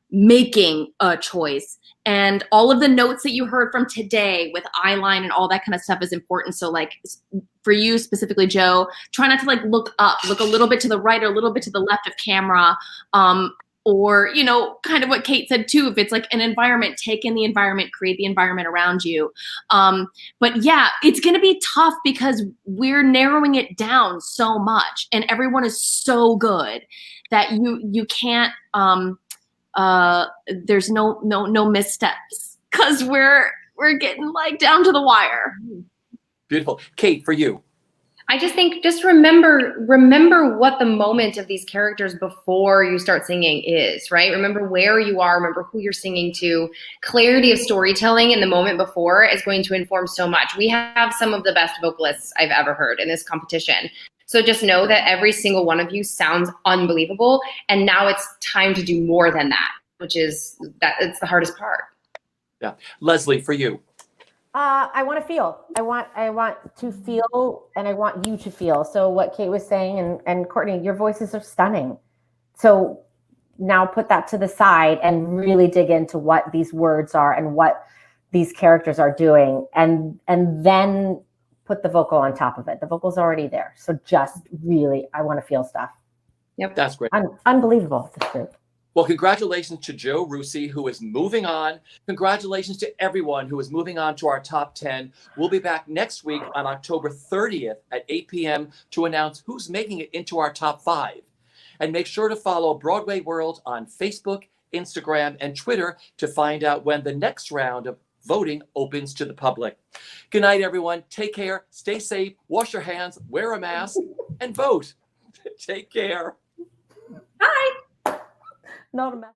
making a choice. And all of the notes that you heard from today with eyeline and all that kind of stuff is important. So like for you specifically, Joe, try not to like look up, look a little bit to the right or a little bit to the left of camera. Or, you know, kind of what Kate said too, if it's like an environment, take in the environment, create the environment around you. But yeah, it's going to be tough because we're narrowing it down so much and everyone is so good that you can't, there's no missteps because we're getting like down to the wire. Beautiful. Kate, for you. I just think just remember what the moment of these characters before you start singing is, right? Remember where you are, remember who you're singing to. Clarity of storytelling in the moment before is going to inform so much. We have some of the best vocalists I've ever heard in this competition. So just know that every single one of you sounds unbelievable. And now it's time to do more than that, which is it's the hardest part. Yeah. Leslie, for you. I want to feel. I want to feel, and I want you to feel. So what Kate was saying, and Courtney, your voices are stunning. So now put that to the side and really dig into what these words are and what these characters are doing, and then put the vocal on top of it. The vocal's already there. So just really, I want to feel stuff. Yep, that's great. Unbelievable, this group. Well, congratulations to Joe Rusi, who is moving on. Congratulations to everyone who is moving on to our top 10. We'll be back next week on October 30th at 8 p.m. to announce who's making it into our top 5. And make sure to follow Broadway World on Facebook, Instagram, and Twitter to find out when the next round of voting opens to the public. Good night, everyone. Take care. Stay safe. Wash your hands. Wear a mask. And vote. Take care. Bye. Not a mess.